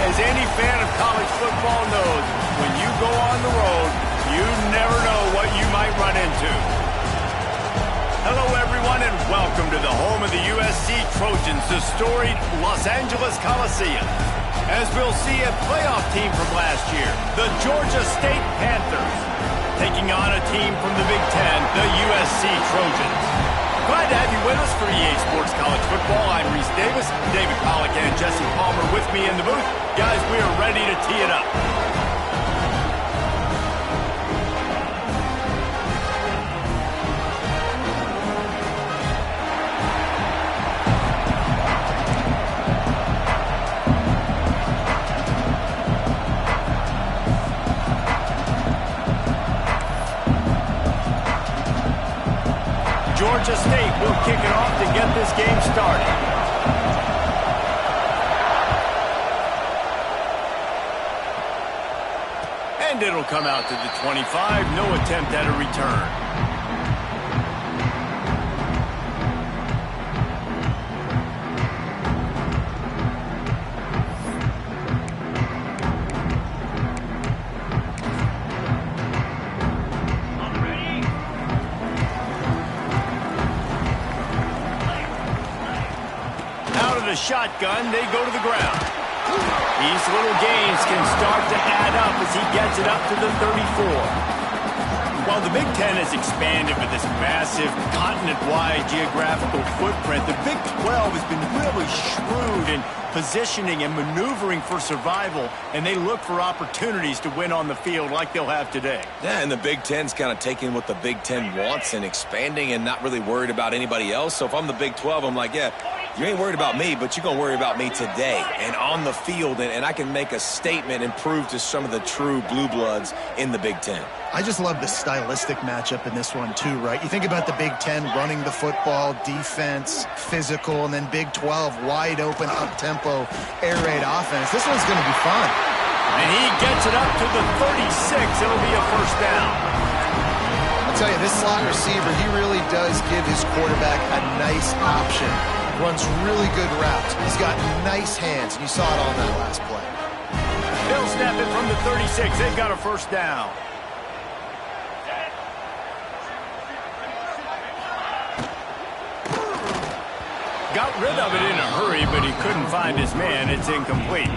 As any fan of college football knows, when you go on the road, you never know what you might run into. Hello, everyone, and welcome to the home of the USC Trojans, the storied Los Angeles Coliseum. As we'll see a playoff team from last year, the Georgia State Panthers, taking on a team from the Big Ten, the USC Trojans. Glad to have you with us for EA Sports College Football. I'm Reese Davis, David Pollack and Jesse Palmer with me in the booth. Guys, we are ready to tee it up. Georgia State will kick it off to get this game started. And it'll come out to the 25. No attempt at a return. Shotgun, they go to the ground. These little gains can start to add up as he gets it up to the 34. While the Big Ten has expanded with this massive continent-wide geographical footprint, the Big 12 has been really shrewd in positioning and maneuvering for survival, and they look for opportunities to win on the field like they'll have today. Yeah, and the Big Ten's kind of taking what the Big Ten wants and expanding and not really worried about anybody else. So if I'm the Big 12, I'm like, yeah, you ain't worried about me, but you're going to worry about me today and on the field, and I can make a statement and prove to some of the true blue bloods in the Big Ten. I just love the stylistic matchup in this one, too, right? You think about the Big Ten running the football, defense, physical, and then Big 12, wide open, up-tempo, air raid offense. This one's going to be fun. And he gets it up to the 36. It'll be a first down. I'll tell you, this slot receiver, he really does give his quarterback a nice option. Runs really good routes. He's got nice hands, and you saw it on that last play. They'll snap it from the 36. They've got a first down. Got rid of it in a hurry, but he couldn't find his man. It's incomplete.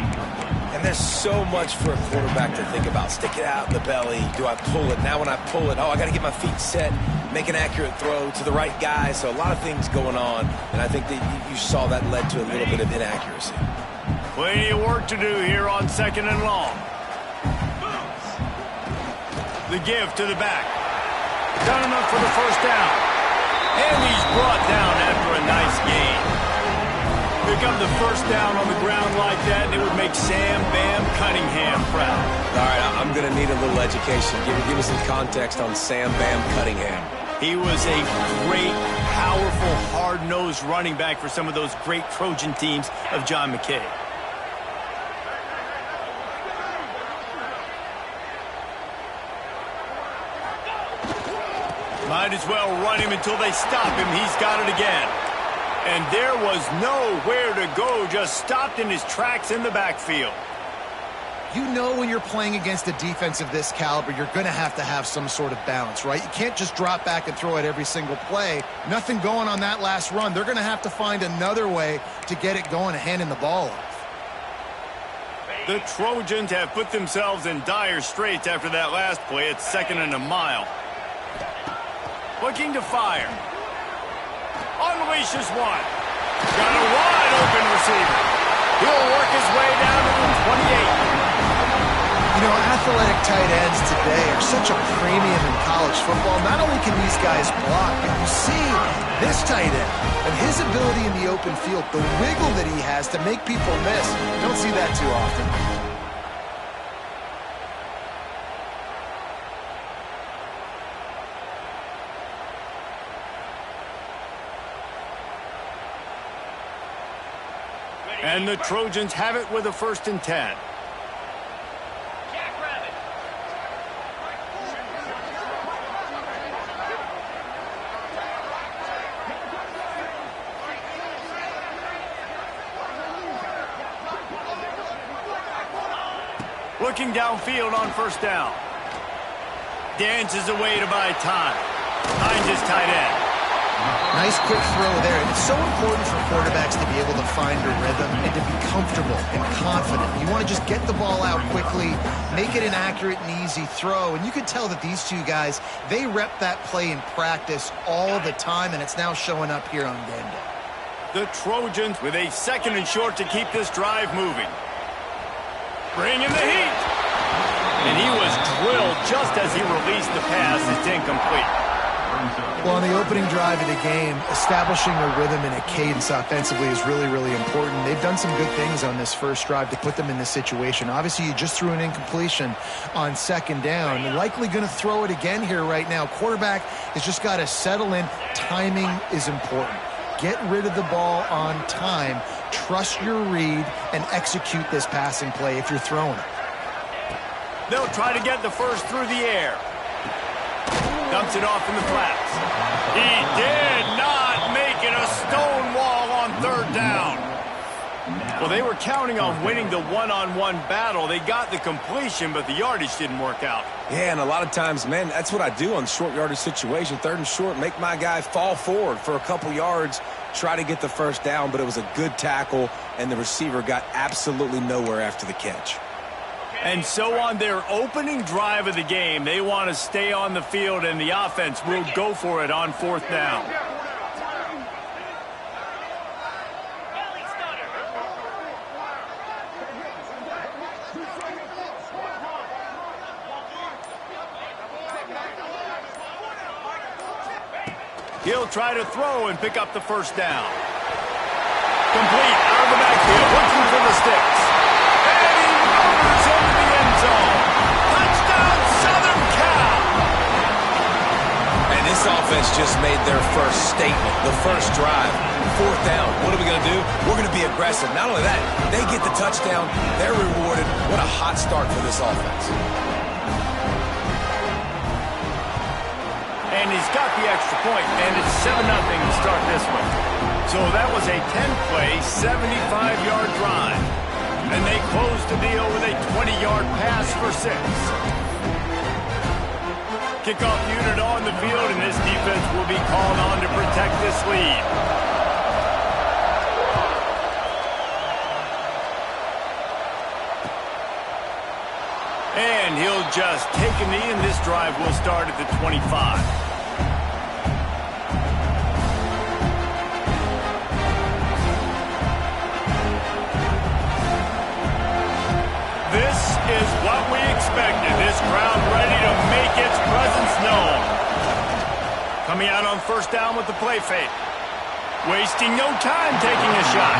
And there's so much for a quarterback to think about. Stick it out in the belly. Do I pull it? Now when I pull it, I got to get my feet set, make an accurate throw to the right guy. So a lot of things going on, and I think that you saw that led to a little bit of inaccuracy. Plenty of work to do here on 2nd and long. The give to the back. Done enough for the first down. And he's brought down after a nice gain. Pick up the first down on the ground like that, and it would make Sam Bam Cunningham proud. All right, I'm going to need a little education. Give me some context on Sam Bam Cunningham. He was a great, powerful, hard-nosed running back for some of those great Trojan teams of John McKay. Might as well run him until they stop him. He's got it again. And there was nowhere to go, just stopped in his tracks in the backfield. You know when you're playing against a defense of this caliber, you're going to have some sort of balance, right? You can't just drop back and throw it every single play. Nothing going on that last run. They're going to have to find another way to get it going and handing the ball off. The Trojans have put themselves in dire straits after that last play. It's 2nd and a mile. Looking to fire. Unleashes one. Got a wide open receiver. He'll work his way down to the 28. You know, athletic tight ends today are such a premium in college football. Not only can these guys block, but you see this tight end and his ability in the open field, the wiggle that he has to make people miss. Don't see that too often. And the Trojans have it with a 1st and 10. Looking downfield on first down. Dances away to buy time. Finds his tight end. Nice quick throw there. And it's so important for quarterbacks to be able to find a rhythm and to be comfortable and confident. You want to just get the ball out quickly, make it an accurate and easy throw. And you can tell that these two guys, they rep that play in practice all the time, and it's now showing up here on game day. The Trojans with a 2nd and short to keep this drive moving. Bringing the heat. And he was drilled just as he released the pass. It's incomplete. Well, on the opening drive of the game, establishing a rhythm and a cadence offensively is really, really important. They've done some good things on this first drive to put them in this situation. Obviously, you just threw an incompletion on 2nd down. They're likely going to throw it again here right now. Quarterback has just got to settle in. Timing is important. Get rid of the ball on time. Trust your read and execute this passing play if you're throwing it. They'll try to get the first through the air. Dumps it off in the flats. He did not make it a stone wall on 3rd down. Well, they were counting on winning the one-on-one battle. They got the completion, but the yardage didn't work out. Yeah, and a lot of times, man, that's what I do on short yardage situation. 3rd and short, make my guy fall forward for a couple yards, try to get the first down, but it was a good tackle, and the receiver got absolutely nowhere after the catch. And so on their opening drive of the game, they want to stay on the field, and the offense will go for it on 4th down. He'll try to throw and pick up the first down. Complete out of the backfield, looking for the sticks. And he murders into the end zone. Touchdown, Southern Cal! And this offense just made their first statement, the first drive. 4th down. What are we going to do? We're going to be aggressive. Not only that, they get the touchdown. They're rewarded. What a hot start for this offense. And he's got the extra point, and it's 7-0 to start this one. So that was a 10-play, 75-yard drive. And they closed the deal with a 20-yard pass for 6. Kickoff unit on the field, and this defense will be called on to protect this lead. And he'll just take a knee, and this drive will start at the 25. This is what we expected. This crowd ready to make its presence known. Coming out on first down with the play fake. Wasting no time taking a shot.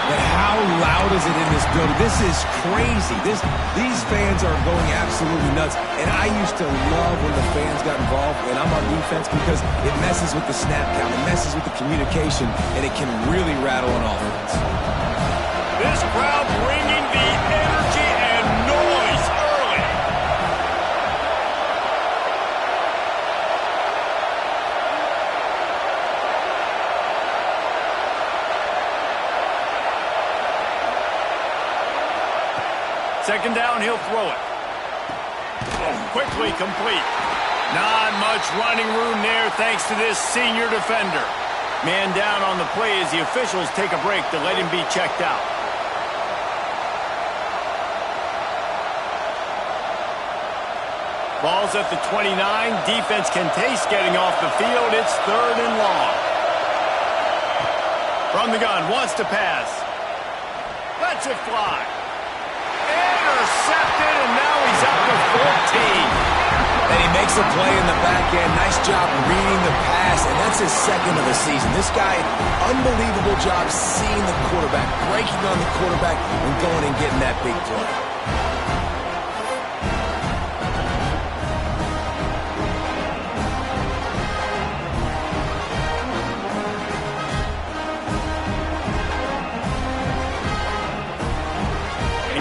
But how loud is it in this building? This is crazy. These fans are going absolutely nuts. And I used to love when the fans got involved, and I'm on defense, because it messes with the snap count. It messes with the communication, and it can really rattle an offense. This crowd bringing the energy and noise early. Second down, he'll throw it. Quickly complete. Not much running room there thanks to this senior defender. Man down on the play as the officials take a break to let him be checked out. Ball's at the 29. Defense can taste getting off the field. It's 3rd and long. From the gun, wants to pass. Lets it fly. Intercepted, and now he's up to 14. And he makes a play in the back end. Nice job reading the pass, and that's his 2nd of the season. This guy, unbelievable job seeing the quarterback, breaking on the quarterback, and going and getting that big play.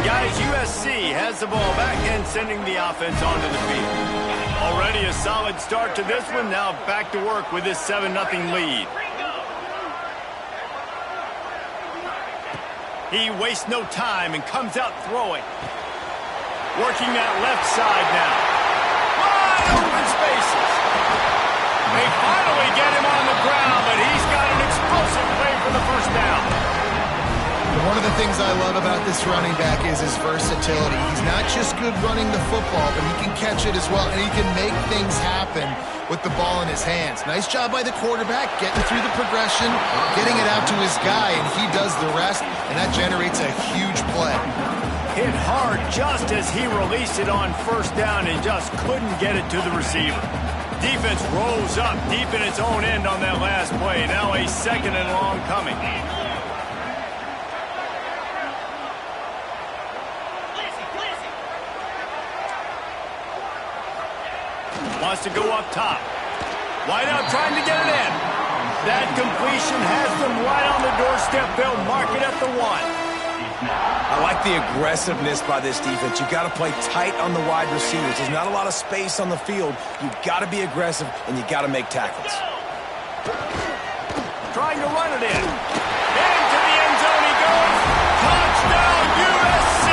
Guys, USC has the ball back and sending the offense onto the field. Already a solid start to this one. Now back to work with this 7-0 lead. He wastes no time and comes out throwing. Working that left side now. Wide open spaces. They finally get him on the ground, but he's got an explosive play for the first down. One of the things I love about this running back is his versatility. He's not just good running the football, but he can catch it as well, and he can make things happen with the ball in his hands. Nice job by the quarterback, getting through the progression, getting it out to his guy, and he does the rest, and that generates a huge play. Hit hard just as he released it on first down and just couldn't get it to the receiver. Defense rolls up deep in its own end on that last play. Now a second and long coming. Wants to go up top. Wide out trying to get it in. That completion has them right on the doorstep. They'll mark it at the 1. I like the aggressiveness by this defense. You got to play tight on the wide receivers. There's not a lot of space on the field. You got to be aggressive, and you got to make tackles. Trying to run it in. Into the end zone he goes. Touchdown, USC!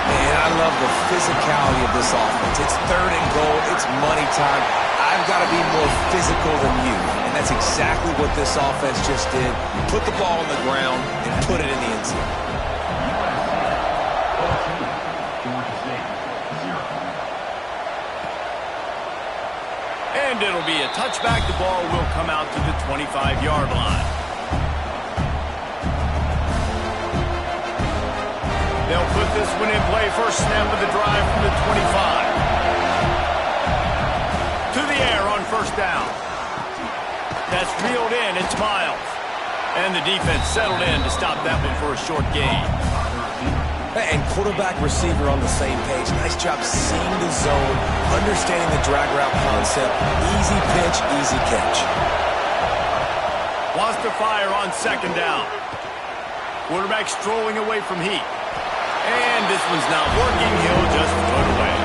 Man, I love the physicality of this offense. It's third and goal. It's money time. I've got to be more physical than you. And that's exactly what this offense just did. Put the ball on the ground and put it in the end zone. And it'll be a touchback. The ball will come out to the 25-yard line. They'll put this one in play. First snap of the drive from the 25. To the air on first down. That's reeled in. It's Miles. And the defense settled in to stop that one for a short gain. And quarterback receiver on the same page. Nice job seeing the zone, understanding the drag route concept. Easy pitch, easy catch. Wants to fire on second down. Quarterback strolling away from heat. And this one's not working. He'll just throw it away.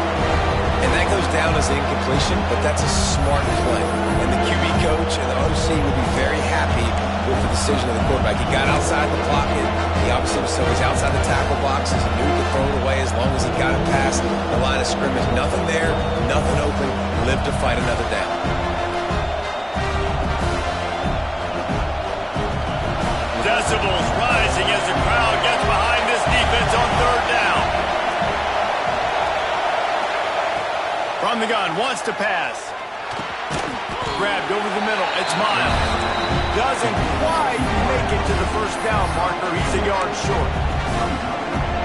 And that goes down as an incompletion, but that's a smart play. And the QB coach and the OC will be very happy with the decision of the quarterback. He got outside the pocket. He obviously was so he's outside the tackle boxes. He knew he could throw it away as long as he got it past the line of scrimmage. Nothing there, nothing open. Live to fight another down. Decibels rising as the crowd gets behind this defense on third down. From the gun, wants to pass. Grabbed over the middle. It's Miles. Doesn't quite make it to the first down marker. He's a yard short.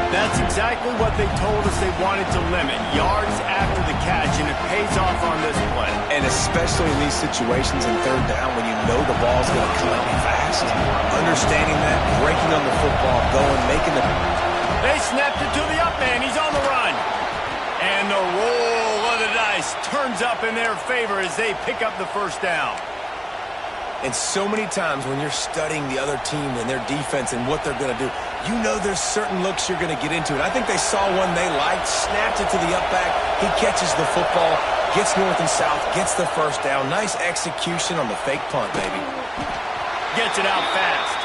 That's exactly what they told us they wanted to limit. Yards after the catch, and it pays off on this play. And especially in these situations in third down when you know the ball's going to come out fast. Understanding that, breaking on the football, going, making the... They snapped it to the up man. He's on the run. And the roll of the dice turns up in their favor as they pick up the first down. And so many times when you're studying the other team and their defense and what they're going to do, you know there's certain looks you're going to get into. And I think they saw one they liked, snapped it to the up back. He catches the football, gets north and south, gets the first down. Nice execution on the fake punt, baby. Gets it out fast.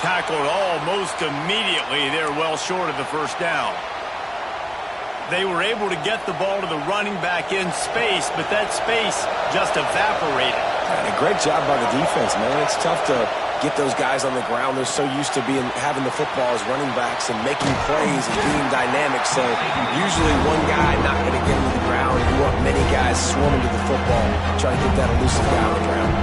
Tackled almost immediately. They're well short of the first down. They were able to get the ball to the running back in space, but that space just evaporated. And a great job by the defense, man. It's tough to get those guys on the ground. They're so used to having the football as running backs and making plays and being dynamic. So usually one guy not going to get him to the ground. You want many guys swarming to the football, trying to get that elusive guy on the ground.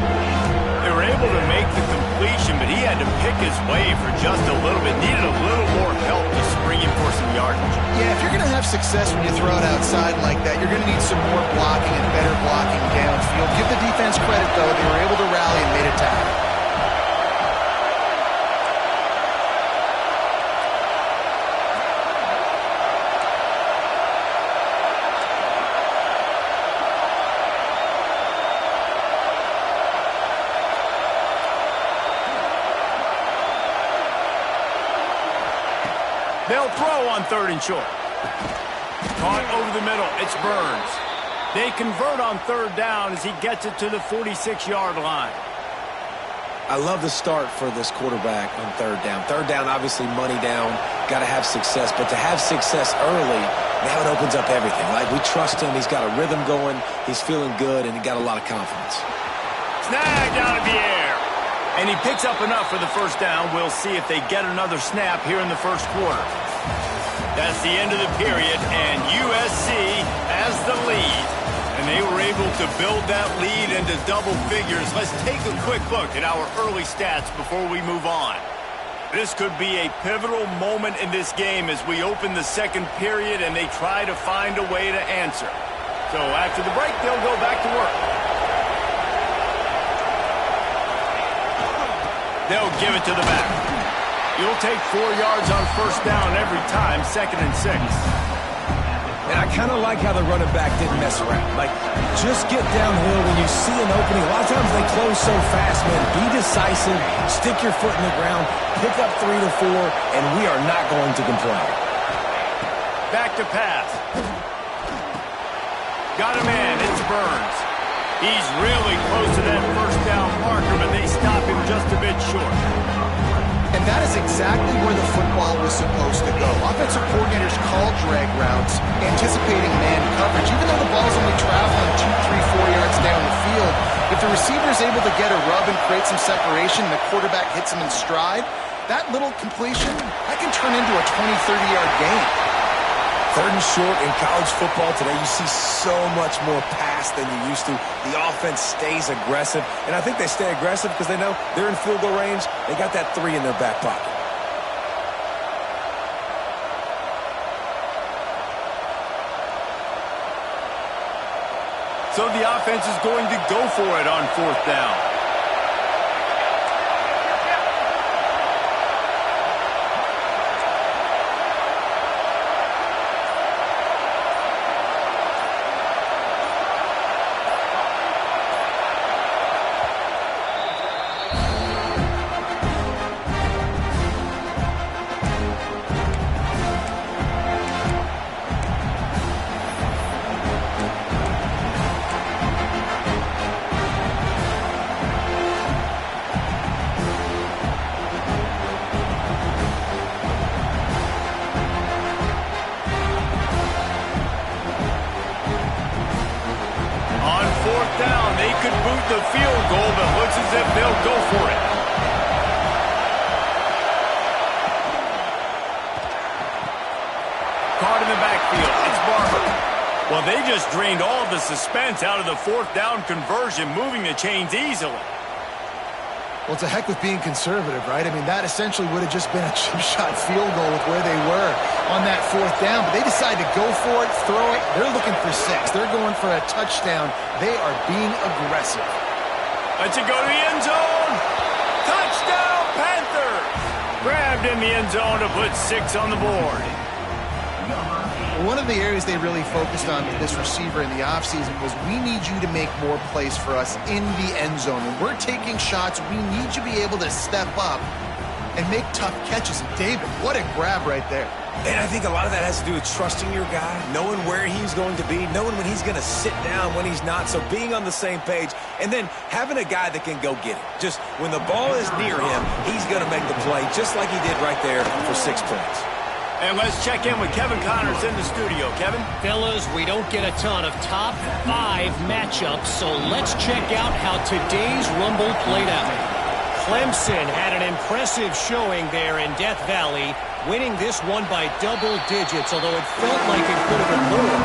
They were able to make the completion, but he had to pick his way for just a little bit. Needed a little more help to spring him for some yardage. Yeah, if you're going to have success when you throw it outside like that, you're going to need some more blocking and better blocking downfield. Give the defense credit, though. They were able to rally and made a tackle. They'll throw on third and short. Caught over the middle. It's Burns. They convert on third down as he gets it to the 46-yard line. I love the start for this quarterback on third down. Third down, obviously money down, got to have success. But to have success early, now it opens up everything. Like, we trust him. He's got a rhythm going. He's feeling good, and he got a lot of confidence. Snagged out of the air. And he picks up enough for the first down. We'll see if they get another snap here in the first quarter. That's the end of the period, and USC has the lead. And they were able to build that lead into double figures. Let's take a quick look at our early stats before we move on. This could be a pivotal moment in this game as we open the second period and they try to find a way to answer. So after the break, they'll go back to work. They'll give it to the back. You'll take 4 yards on first down every time, 2nd and 6. And I kind of like how the running back didn't mess around. Like, just get downhill when you see an opening. A lot of times they close so fast, man. Be decisive, stick your foot in the ground, pick up 3 to 4, and we are not going to complain. Back to pass. Got a man, it's Burns. He's really close to that first down marker, but they stop him just a bit short. And that is exactly where the football was supposed to go. Offensive coordinators call drag routes, anticipating man coverage. Even though the ball's only traveling 2, 3, 4 yards down the field, if the receiver is able to get a rub and create some separation and the quarterback hits him in stride, that little completion, that can turn into a 20, 30-yard gain. 3rd and short in college football today, you see so much more pass than you used to. The offense stays aggressive, and I think they stay aggressive because they know they're in field goal range. They got that 3 in their back pocket. So the offense is going to go for it on 4th down. Down, they could boot the field goal, but looks as if they'll go for it. Caught in the backfield, it's Barber. Well, they just drained all of the suspense out of the 4th down conversion, moving the chains easily. Well, it's a heck with being conservative, right? I mean, that essentially would have just been a chip shot field goal with where they were on that 4th down. But they decided to go for it, throw it. They're looking for 6. They're going for a touchdown. They are being aggressive. Let's it go to the end zone. Touchdown, Panthers! Grabbed in the end zone to put 6 on the board. One of the areas they really focused on with this receiver in the offseason was we need you to make more plays for us in the end zone. When we're taking shots, we need you to be able to step up and make tough catches. And David, what a grab right there. And I think a lot of that has to do with trusting your guy, knowing where he's going to be, knowing when he's going to sit down, when he's not. So being on the same page, and then having a guy that can go get it. Just when the ball is near him, he's going to make the play, just like he did right there for 6 points. And let's check in with Kevin Connors in the studio. Kevin? Fellas, we don't get a ton of top 5 matchups, so let's check out how today's Rumble played out. Clemson had an impressive showing there in Death Valley, winning this one by double digits, although it felt like it could have been more.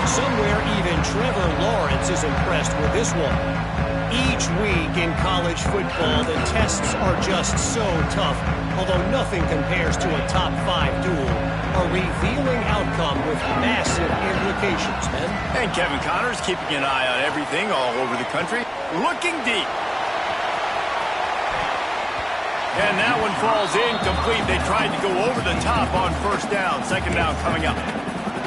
Somewhere even Trevor Lawrence is impressed with this one. Each week in college football, the tests are just so tough, although nothing compares to a top 5 duel. A revealing outcome with massive implications, men. And Kevin Connors keeping an eye on everything all over the country, looking deep. And that one falls incomplete. They tried to go over the top on 1st down. 2nd down coming up.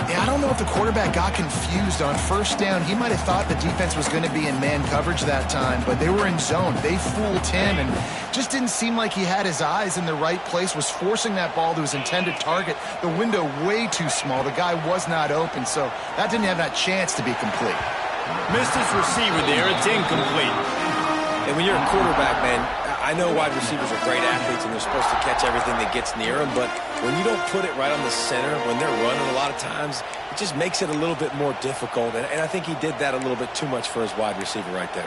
Yeah, I don't know if the quarterback got confused on 1st down. He might have thought the defense was going to be in man coverage that time, but they were in zone. They fooled him and just didn't seem like he had his eyes in the right place, was forcing that ball to his intended target. The window way too small. The guy was not open, so that didn't have that chance to be complete. Missed his receiver there. It's incomplete. And when you're a quarterback, man, I know wide receivers are great athletes and they're supposed to catch everything that gets near them, but when you don't put it right on the center, when they're running a lot of times, it just makes it a little bit more difficult. And I think he did that a little bit too much for his wide receiver right there.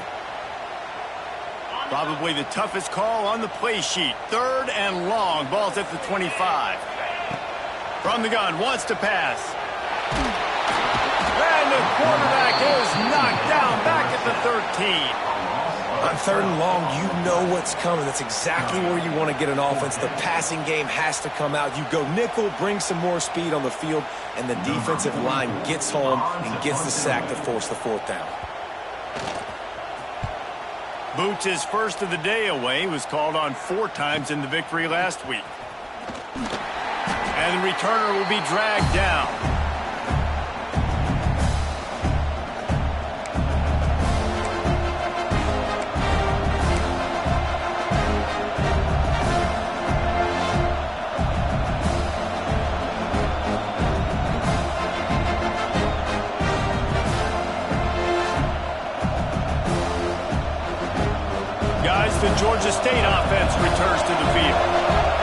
Probably the toughest call on the play sheet. 3rd and long. Ball's at the 25. From the gun, wants to pass. And the quarterback is knocked down back at the 13. On 3rd and long, you know what's coming. That's exactly where you want to get an offense. The passing game has to come out. You go nickel, bring some more speed on the field, and the defensive line gets home and gets the sack to force the 4th down. Boots' first of the day away was called on 4 times in the victory last week. And the returner will be dragged down. The Georgia State offense returns to the field.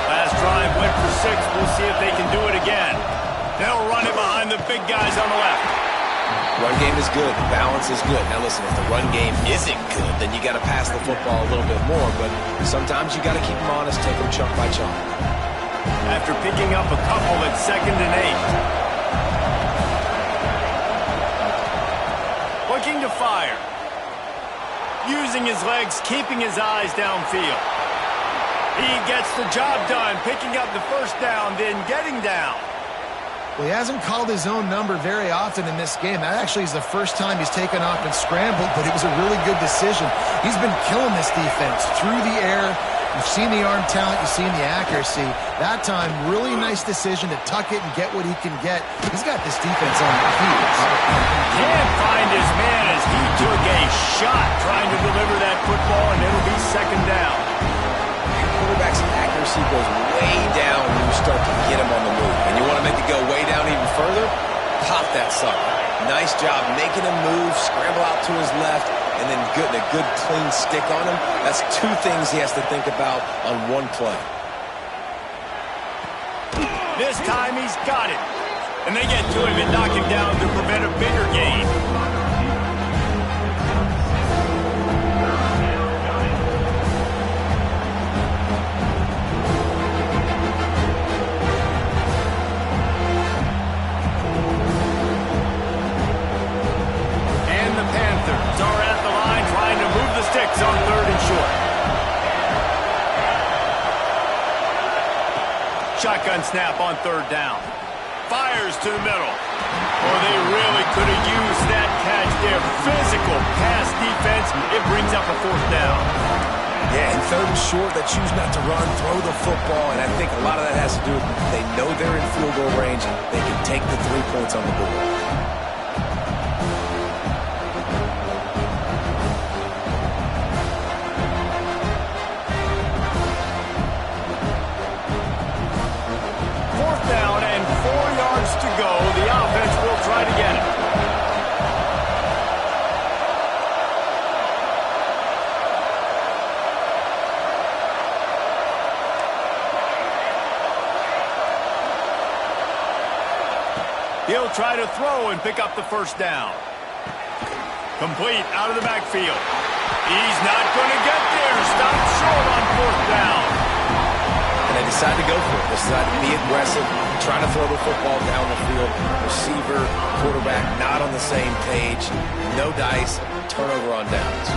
Last drive went for 6. We'll see if they can do it again. They'll run it behind the big guys on the left. Run game is good. Balance is good. Now listen, if the run game isn't good, then you got to pass the football a little bit more. But sometimes you got to keep them honest, take them chunk by chunk. After picking up a couple at 2nd and 8. Looking to fire. Using his legs, keeping his eyes downfield. He gets the job done, picking up the 1st down, then getting down. Well, he hasn't called his own number very often in this game. That actually is the first time he's taken off and scrambled, but it was a really good decision. He's been killing this defense through the air. You've seen the arm talent, you've seen the accuracy. That time, really nice decision to tuck it and get what he can get. He's got this defense on their heels. Can't find his man as he took a shot trying to deliver that football, and it'll be 2nd down. Your quarterback's accuracy goes way down when you start to get him on the move. And you want to make it go way down even further? Pop that sucker. Nice job making him move, scramble out to his left, and then getting a good clean stick on him. That's 2 things he has to think about on one play. This time he's got it. And they get to him and knock him down to prevent a bigger gain. On 3rd and short. Shotgun snap on 3rd down. Fires to the middle. Oh, they really could have used that catch there. Physical pass defense. It brings up a 4th down. Yeah, and 3rd and short, they choose not to run, throw the football, and I think a lot of that has to do with they know they're in field goal range. They can take the 3 points on the board. To go, the offense will try to get it. He'll try to throw and pick up the 1st down. Complete out of the backfield. He's not going to get there. Stopped short on 4th down. They decide to go for it. They decide to be aggressive, try to throw the football down the field. Receiver, quarterback, not on the same page. No dice, turnover on downs.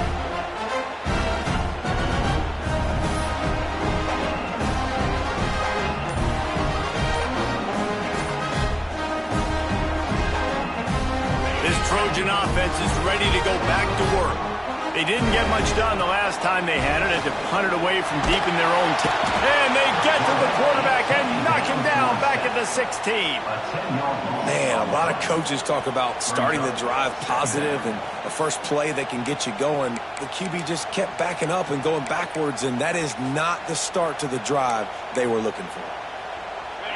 This Trojan offense is ready to go back to work. They didn't get much done the last time they had it. Had to punt it away from deep in their own team. And they get to the quarterback and knock him down back at the 16. Man, a lot of coaches talk about starting the drive positive and the first play that can get you going. The QB just kept backing up and going backwards, and that is not the start to the drive they were looking for.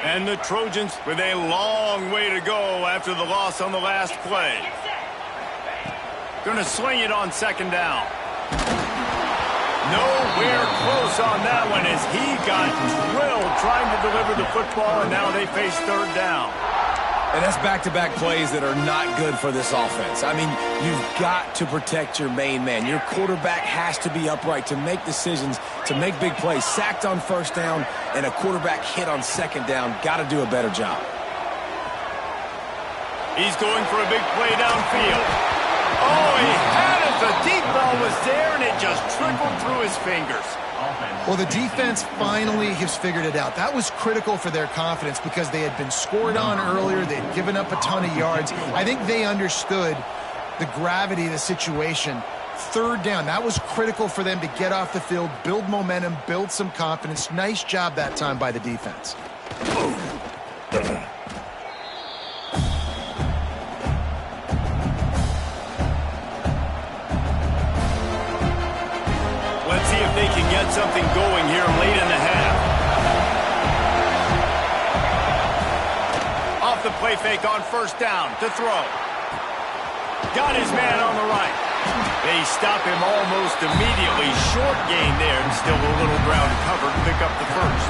And the Trojans with a long way to go after the loss on the last play. Going to swing it on 2nd down. Nowhere close on that one as he got drilled trying to deliver the football, and now they face third down. And that's back-to-back plays that are not good for this offense. I mean, you've got to protect your main man. Your quarterback has to be upright to make decisions, to make big plays. Sacked on first down and a quarterback hit on second down. Got to do a better job. He's going for a big play downfield. Oh, he had it. The deep ball was there, and it just trickled through his fingers. Well, the defense finally has figured it out. That was critical for their confidence because they had been scored on earlier. They had given up a ton of yards. I think they understood the gravity of the situation. Third down, that was critical for them to get off the field, build momentum, build some confidence. Nice job that time by the defense. They can get something going here late in the half. Off the play fake on first down to throw. Got his man on the right. They stop him almost immediately. Short gain there and still a little ground covered to pick up the first.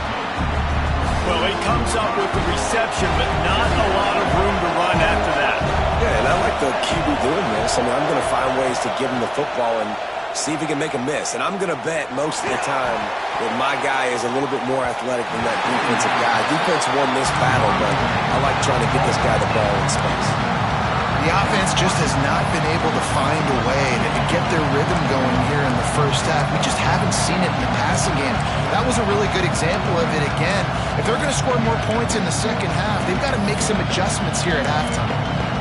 Well, he comes up with the reception, but not a lot of room to run after that. Yeah, and I like the QB doing this. I mean, I'm going to find ways to give him the football and see if he can make a miss. And I'm going to bet most of the time that my guy is a little bit more athletic than that defensive guy. Defense won this battle, but I like trying to get this guy the ball in space. The offense just has not been able to find a way to get their rhythm going here in the first half. We just haven't seen it in the passing game. That was a really good example of it again. If they're going to score more points in the second half, they've got to make some adjustments here at halftime.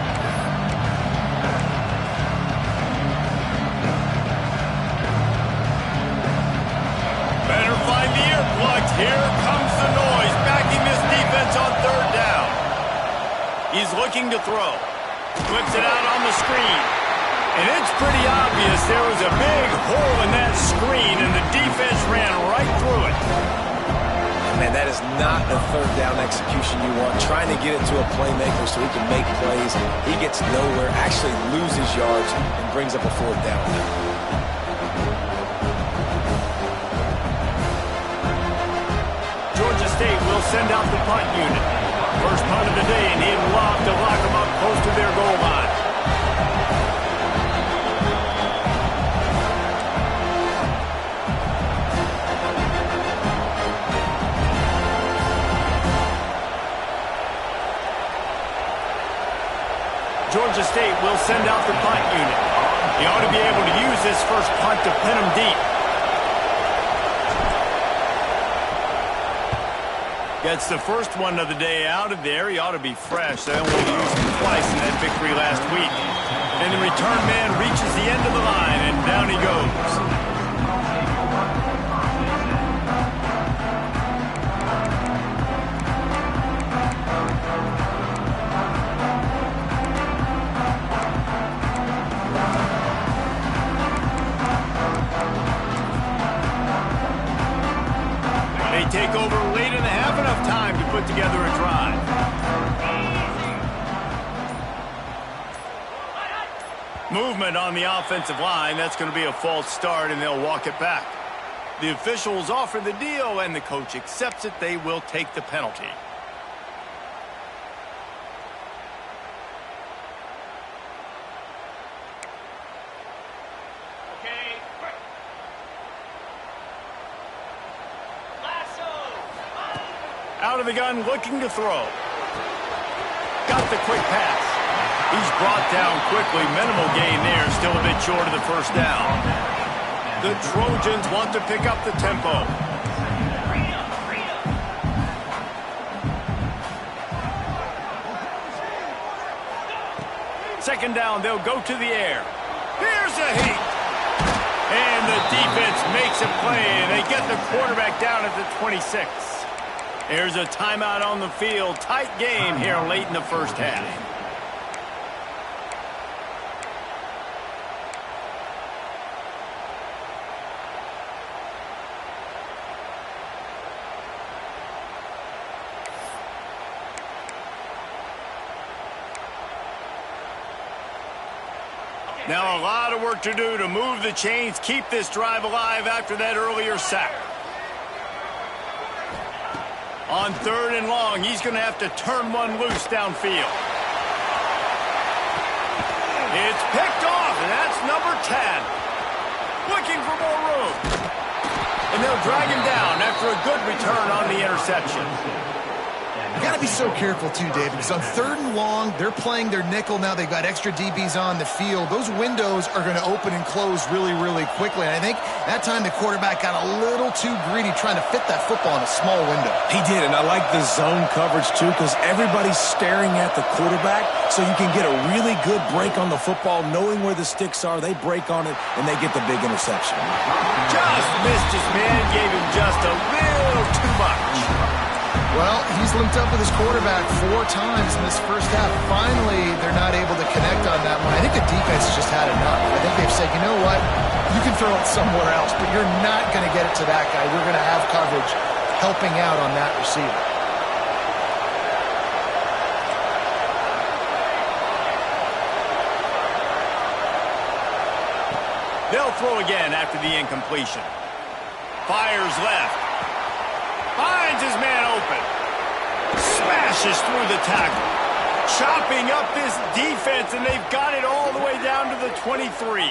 Here comes the noise, backing this defense on third down. He's looking to throw. Flips it out on the screen. And it's pretty obvious there was a big hole in that screen, and the defense ran right through it. Man, that is not the third down execution you want. Trying to get it to a playmaker so he can make plays. He gets nowhere, actually loses yards, and brings up a fourth down. Georgia State will send out the punt unit. First punt of the day, and he'd love to lock them up close to their goal line. Georgia State will send out the punt unit. He ought to be able to use this first punt to pin him deep. Gets the first one of the day out of there. He ought to be fresh. They only used him twice in that victory last week. And the return man reaches the end of the line, and down he goes. Take over late in the half, enough time to put together a drive. Movement on the offensive line. That's going to be a false start, and they'll walk it back. The officials offer the deal, and the coach accepts it. They will take the penalty. Out of the gun, looking to throw. Got the quick pass. He's brought down quickly. Minimal gain there. Still a bit short of the first down. The Trojans want to pick up the tempo. Second down, they'll go to the air. Here's a heat. And the defense makes a play, and they get the quarterback down at the 26. There's a timeout on the field. Tight game here late in the first half. Now a lot of work to do to move the chains, keep this drive alive after that earlier sack. On 3rd and long, he's going to have to turn one loose downfield. It's picked off, and that's number 10. Looking for more room. And they'll drag him down after a good return on the interception. You got to be so careful, too, Dave, because on 3rd and long, they're playing their nickel now. They've got extra DBs on the field. Those windows are going to open and close really, really quickly. And I think that time the quarterback got a little too greedy trying to fit that football in a small window. He did, and I like the zone coverage, too, because everybody's staring at the quarterback, so you can get a really good break on the football, knowing where the sticks are. They break on it, and they get the big interception. Just missed his man, gave him just a little too much. Well, he's linked up with his quarterback 4 times in this first half. Finally, they're not able to connect on that one. I think the defense just had enough. I think they've said, you know what, you can throw it somewhere else, but you're not going to get it to that guy. We're going to have coverage helping out on that receiver. They'll throw again after the incompletion. Fires left. Finds his man open. Smashes through the tackle. Chopping up this defense, and they've got it all the way down to the 23.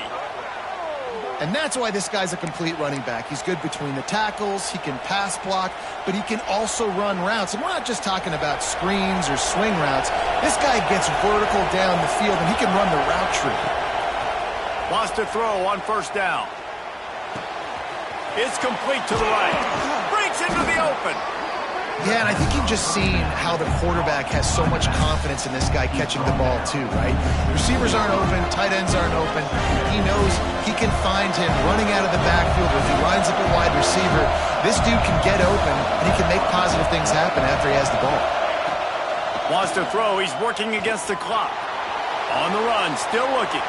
And that's why this guy's a complete running back. He's good between the tackles, he can pass block, but he can also run routes. And we're not just talking about screens or swing routes. This guy gets vertical down the field, and he can run the route tree. Wants to throw on 1st down. It's complete to the right. Breaks into the open. Yeah, and I think you've just seen how the quarterback has so much confidence in this guy catching the ball too, right? Receivers aren't open, tight ends aren't open. He knows he can find him running out of the backfield, or if he lines up a wide receiver, this dude can get open, and he can make positive things happen after he has the ball. Wants to throw. He's working against the clock. On the run, still looking.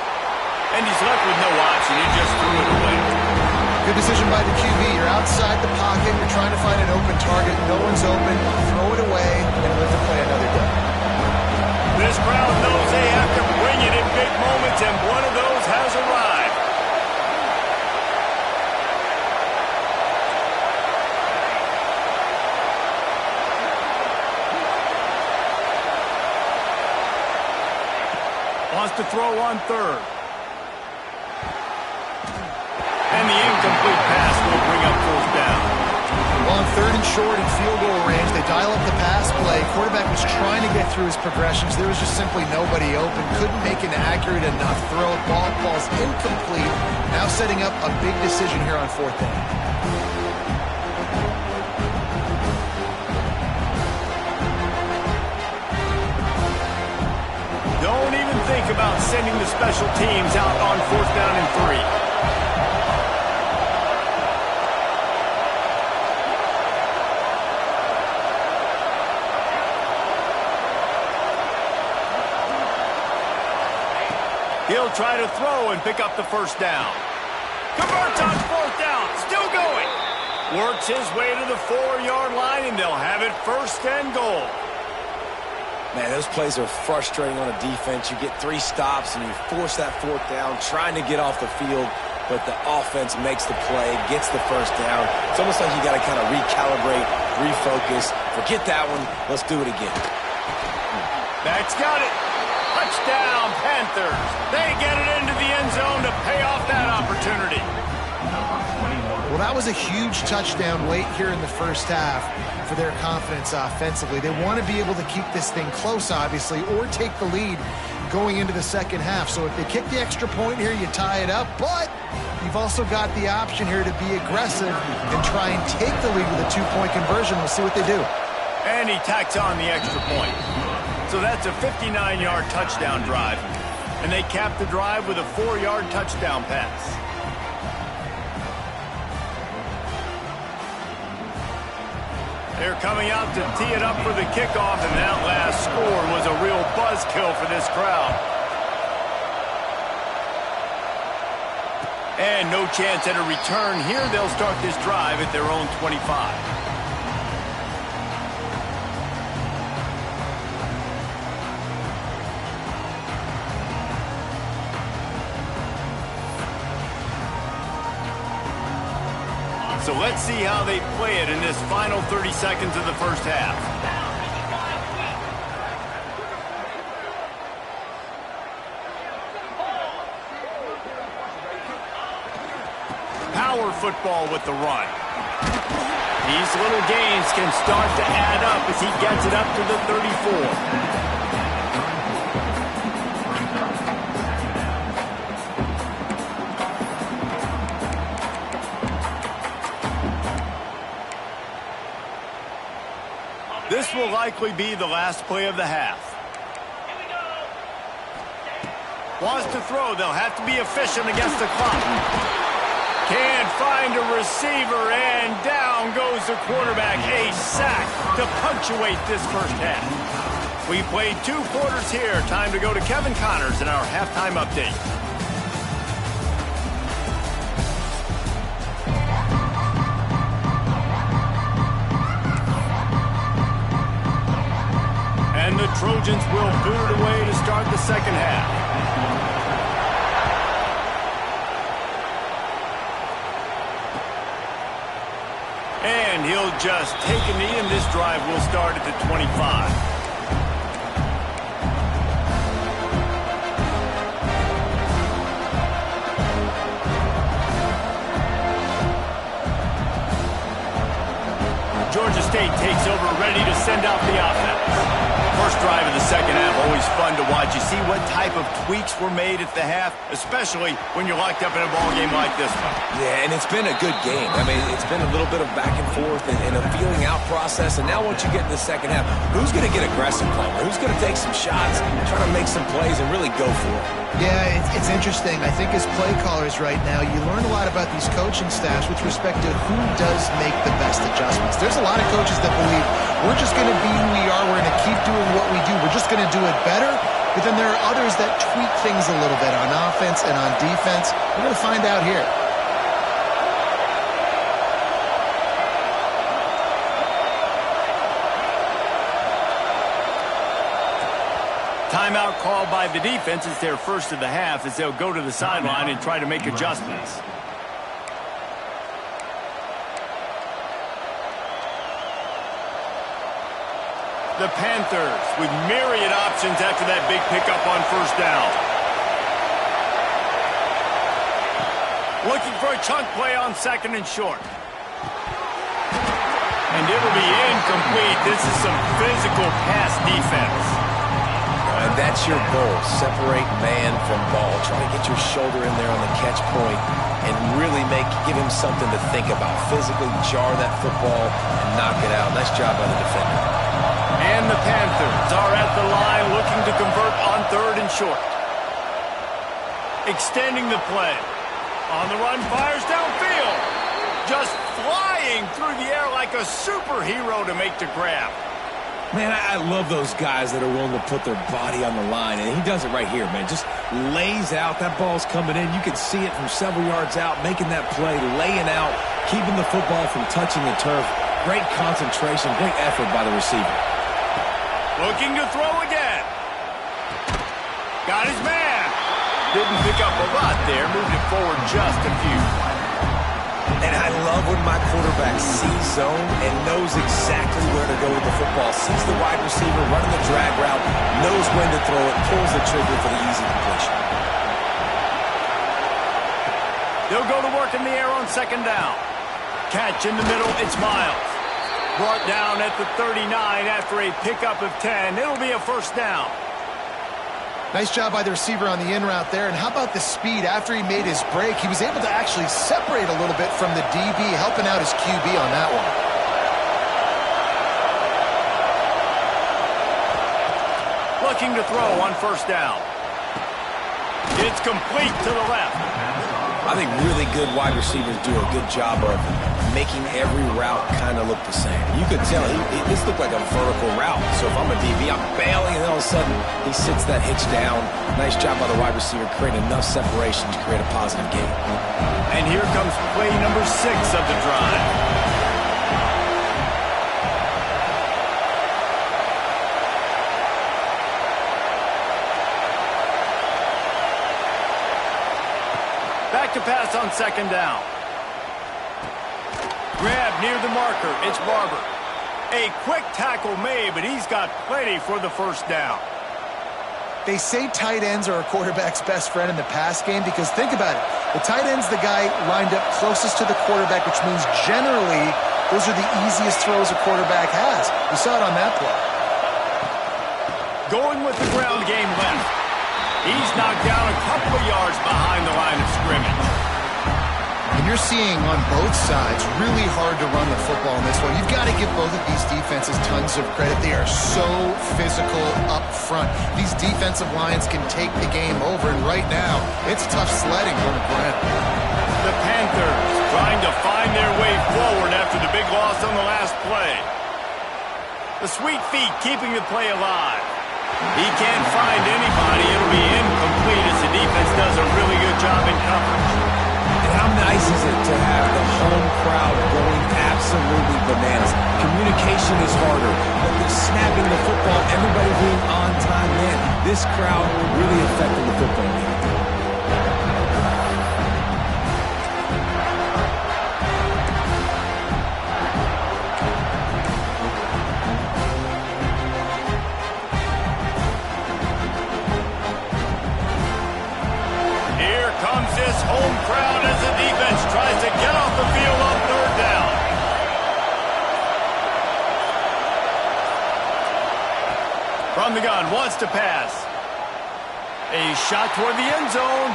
And he's left with no option. He just threw it away. Good decision by the QB. You're outside the pocket. You're trying to find an open target. No one's open. Throw it away and live to play another day. This crowd knows they have to bring it in big moments, and one of those has arrived. Wants to throw on 3rd. And the incomplete pass will bring up 4th down. On 3rd and short in field goal range, they dial up the pass play. Quarterback was trying to get through his progressions. There was just simply nobody open. Couldn't make an accurate enough throw. Ball falls incomplete. Now setting up a big decision here on 4th down. Don't even think about sending the special teams out on 4th down and 3. He'll try to throw and pick up the 1st down. Converts on 4th down. Still going. Works his way to the 4-yard line, and they'll have it 1st and goal. Man, those plays are frustrating on a defense. You get 3 stops, and you force that 4th down, trying to get off the field, but the offense makes the play, gets the 1st down. It's almost like you got to kind of recalibrate, refocus. Forget that one. Let's do it again. That's got it. Touchdown, Panthers. They get it into the end zone to pay off that opportunity. Well, that was a huge touchdown late here in the first half for their confidence offensively. They want to be able to keep this thing close, obviously, or take the lead going into the second half. So if they kick the extra point here, you tie it up. But you've also got the option here to be aggressive and try and take the lead with a 2-point conversion. We'll see what they do. And he tacks on the extra point. So that's a 59-yard touchdown drive. And they cap the drive with a 4-yard touchdown pass. They're coming out to tee it up for the kickoff, and that last score was a real buzzkill for this crowd. And no chance at a return here. They'll start this drive at their own 25. So let's see how they play it in this final 30 seconds of the first half. Power football with the run. These little gains can start to add up as he gets it up to the 34. This will likely be the last play of the half. Wants to throw. They'll have to be efficient against the clock. Can't find a receiver, and down goes the quarterback. A sack to punctuate this first half. We played 2 quarters here. Time to go to Kevin Connors in our halftime update. And the Trojans will boot it away to start the second half. And he'll just take a knee, and this drive will start at the 25. Georgia State takes over, ready to send out the offense. First drive of the second half, always fun to watch. You see what type of tweaks were made at the half, especially when you're locked up in a ball game like this one. Yeah, and it's been a good game. I mean, it's been a little bit of back and forth and a feeling out process. And now once you get in the second half, who's going to get aggressive playing? Who's going to take some shots, try to make some plays, and really go for it? Yeah, it's interesting. I think as play callers right now, you learn a lot about these coaching staffs with respect to who does make the best adjustments. There's a lot of coaches that believe we're just going to be who we are. We're going to keep doing what we do. We're just going to do it better. But then there are others that tweak things a little bit on offense and on defense. We're going to find out here. Timeout called by the defense. It's their first of the half as they'll go to the sideline and try to make adjustments. The Panthers with myriad options after that big pickup on first down. Looking for a chunk play on second and short. And it'll be incomplete. This is some physical pass defense. And that's your goal. Separate man from ball. Try to get your shoulder in there on the catch point and really give him something to think about. Physically jar that football and knock it out. Nice job by the defender. And the Panthers are at the line looking to convert on third and short. Extending the play. On the run, fires downfield. Just flying through the air like a superhero to make the grab. Man, I love those guys that are willing to put their body on the line, and he does it right here, man. Just lays out. That ball's coming in. You can see it from several yards out, making that play, laying out, keeping the football from touching the turf. Great concentration, great effort by the receiver. Looking to throw again. Got his man. Didn't pick up a lot there. Moved it forward just a few. And I love when my quarterback sees zone and knows exactly where to go with the football. Sees the wide receiver running the drag route, knows when to throw it, pulls the trigger for the easy completion. They'll go to work in the air on second down. Catch in the middle, it's Miles. Brought down at the 39 after a pickup of 10. It'll be a first down. Nice job by the receiver on the in route there. And how about the speed after he made his break? He was able to actually separate a little bit from the DB, helping out his QB on that one. Looking to throw on first down. It's complete to the left. I think really good wide receivers do a good job of making every route kind of look the same. You could tell this looked like a vertical route. So if I'm a DB, I'm bailing, and all of a sudden he sits that hitch down. Nice job by the wide receiver, creating enough separation to create a positive gain. And here comes play number 6 of the drive. Back to pass on second down. near the marker. It's Barber. A quick tackle made, but he's got plenty for the first down. They say tight ends are a quarterback's best friend in the pass game because think about it. The tight end's the guy lined up closest to the quarterback, which means generally those are the easiest throws a quarterback has. We saw it on that play. Going with the ground game left. He's knocked down a couple of yards behind the line of scrimmage. And you're seeing on both sides really hard to run the football in this one. You've got to give both of these defenses tons of credit. They are so physical up front. These defensive lines can take the game over, and right now, it's tough sledding on the ground. The Panthers trying to find their way forward after the big loss on the last play. The sweet feet keeping the play alive. He can't find anybody. It'll be incomplete as the defense does a really good job in coverage. And how nice is it to have the home crowd going absolutely bananas? Communication is harder, but the snapping the football, everybody being on time, man, this crowd really affected the football game. This home crowd as the defense tries to get off the field on third down. From the gun, wants to pass. A shot toward the end zone.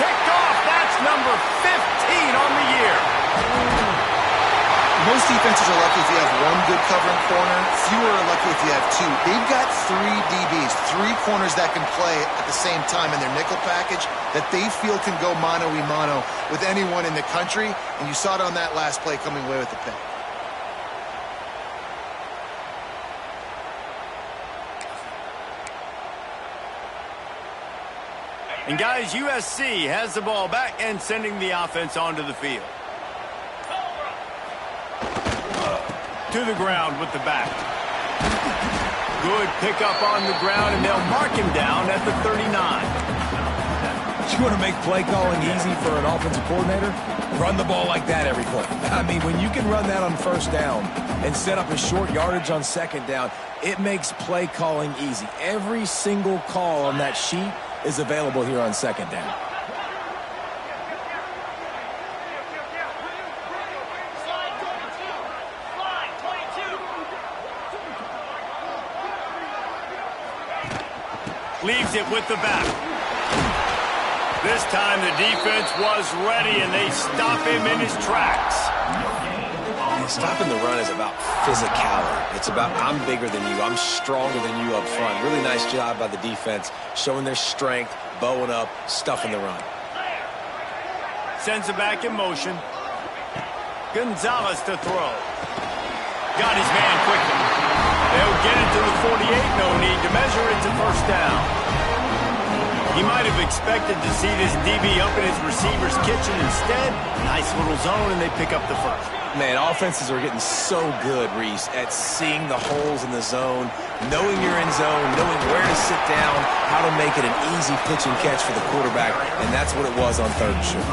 Picked off. That's number 15 on the year. Most defenses are lucky if you have one good covering corner. Fewer are lucky if you have two. They've got three DBs, three corners that can play at the same time in their nickel package that they feel can go mano-a-mano with anyone in the country. And you saw it on that last play coming away with the pick. And guys, USC has the ball back and sending the offense onto the field. To the ground with the back. Good pickup on the ground, and they'll mark him down at the 39. You want to make play calling easy for an offensive coordinator? Run the ball like that every play. I mean, when you can run that on first down and set up a short yardage on second down, it makes play calling easy. Every single call on that sheet is available here on second down. Leaves it with the back. This time the defense was ready, and they stop him in his tracks. And stopping the run is about physicality. It's about I'm bigger than you. I'm stronger than you up front. Really nice job by the defense, showing their strength, bowing up, stuffing the run. Sends it back in motion. Gonzalez to throw. Got his man quickly. They'll get it to the 48. No need to measure it to first down. He might have expected to see this DB up in his receiver's kitchen. Instead, nice little zone, and they pick up the first. Man, offenses are getting so good, Reese, at seeing the holes in the zone, knowing you're in zone, knowing where to sit down, how to make it an easy pitch and catch for the quarterback, and that's what it was on third and short.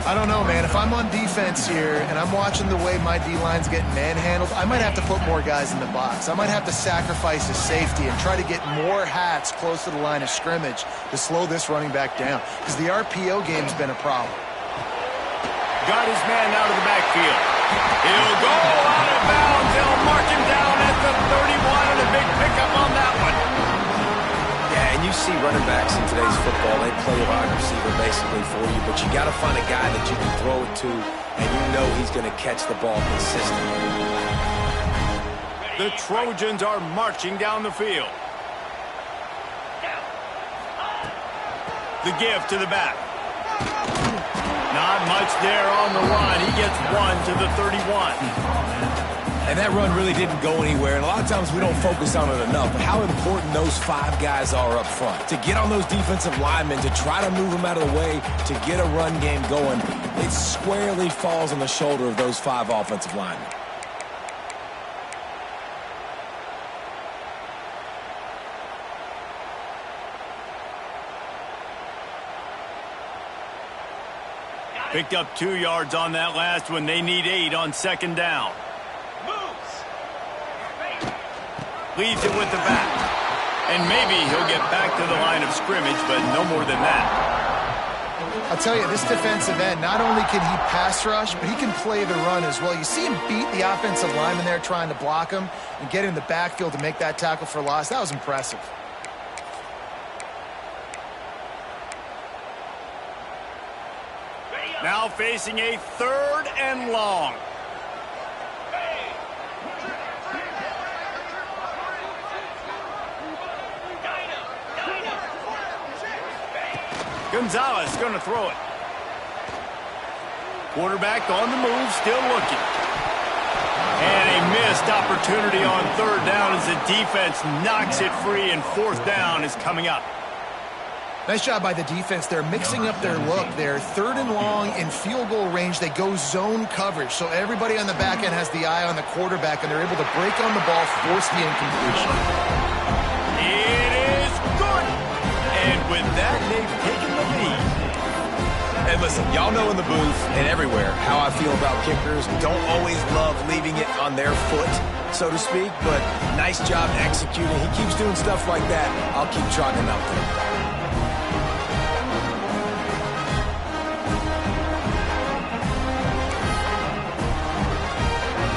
I don't know, man. If I'm on defense here and I'm watching the way my D-line's getting manhandled, I might have to put more guys in the box. I might have to sacrifice a safety and try to get more hats close to the line of scrimmage to slow this running back down because the RPO game's been a problem. Got his man out of the backfield. He'll go out of bounds. They'll mark him down at the 31, and a big pickup on that one. Yeah, and you see running backs in today's football, they play a wide receiver basically for you, but you got to find a guy that you can throw it to, and you know he's going to catch the ball consistently. The Trojans are marching down the field. The give to the back. Not much there on the run. He gets one to the 31. And that run really didn't go anywhere, and a lot of times we don't focus on it enough, but how important those five guys are up front. To get on those defensive linemen, to try to move them out of the way, to get a run game going, it squarely falls on the shoulder of those five offensive linemen. Picked up 2 yards on that last one. They need 8 on second down. Leads it with the back. And maybe he'll get back to the line of scrimmage, but no more than that. I'll tell you, this defensive end, not only can he pass rush, but he can play the run as well. You see him beat the offensive lineman there trying to block him and get in the backfield to make that tackle for loss. That was impressive. Now facing a 3rd and long. Gonzalez going to throw it. Quarterback on the move, still looking. And a missed opportunity on 3rd down as the defense knocks it free, and 4th down is coming up. Nice job by the defense. They're mixing up their look. They're 3rd and long in field goal range. They go zone coverage, so everybody on the back end has the eye on the quarterback, and they're able to break on the ball, force the incompletion. It is good. And with that, they've taken the lead. And listen, y'all know in the booth and everywhere how I feel about kickers. Don't always love leaving it on their foot, so to speak, but nice job executing. He keeps doing stuff like that. I'll keep trotting him out there.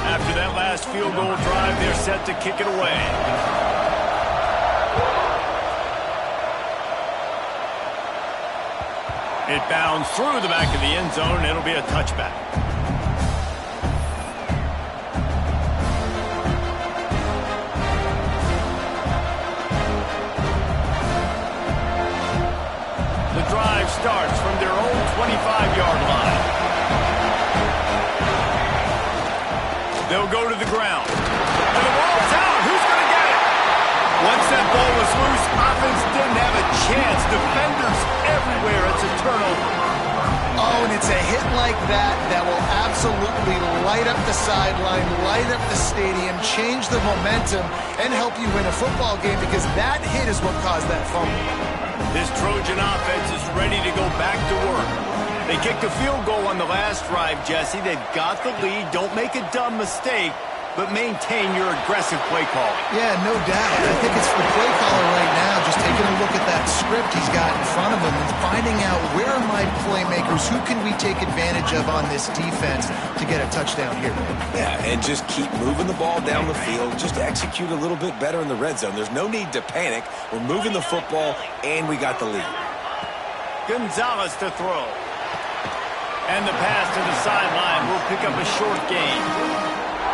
After that last field goal drive, they're set to kick it away. It bounds through the back of the end zone, and it'll be a touchback. The drive starts from their own 25-yard line. They'll go to the ground. And the ball's out. Who's going to get it? Once that ball was loose, offense didn't have a chance. Defenders everywhere. It's a turnover. Oh, and it's a hit like that that will absolutely light up the sideline, light up the stadium, change the momentum, and help you win a football game, because that hit is what caused that fumble. This Trojan offense is ready to go back to work. They kicked a field goal on the last drive, Jesse. They've got the lead. Don't make a dumb mistake, but maintain your aggressive play call. Yeah, no doubt. I think it's the play caller right now just taking a look at that script he's got in front of him and finding out, where are my playmakers? Who can we take advantage of on this defense to get a touchdown here? Yeah, and just keep moving the ball down the field. Just execute a little bit better in the red zone. There's no need to panic. We're moving the football, and we got the lead. Gonzalez to throw. And the pass to the sideline will pick up a short gain.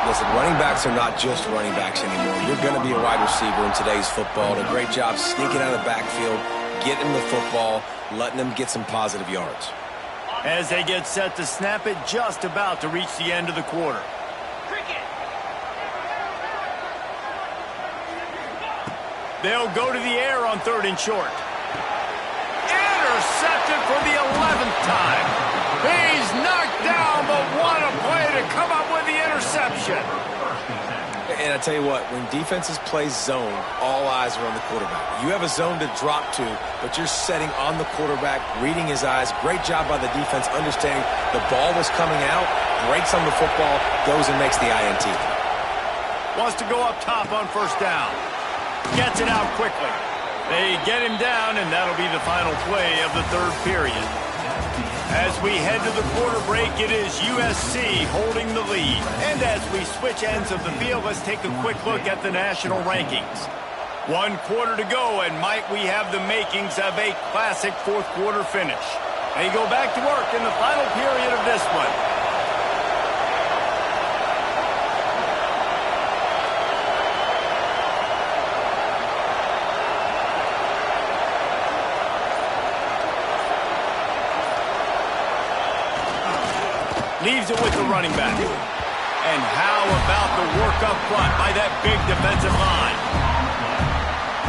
Listen, running backs are not just running backs anymore. You're going to be a wide receiver in today's football. And a great job sneaking out of the backfield, getting the football, letting them get some positive yards. As they get set to snap it, just about to reach the end of the quarter. They'll go to the air on 3rd and short. Intercepted for the 11th time. He's knocked down, but what a play to come up with the interception. And I tell you what, when defenses play zone, all eyes are on the quarterback. You have a zone to drop to, but you're setting on the quarterback, reading his eyes. Great job by the defense, understanding the ball was coming out, breaks on the football, goes and makes the INT. Wants to go up top on 1st down. Gets it out quickly. They get him down, and that'll be the final play of the 3rd period. As we head to the quarter break, it is USC holding the lead. And as we switch ends of the field, let's take a quick look at the national rankings. 1 quarter to go, and might we have the makings of a classic 4th quarter finish. They go back to work in the final period of this one. Leaves it with the running back. And how about the work up front by that big defensive line?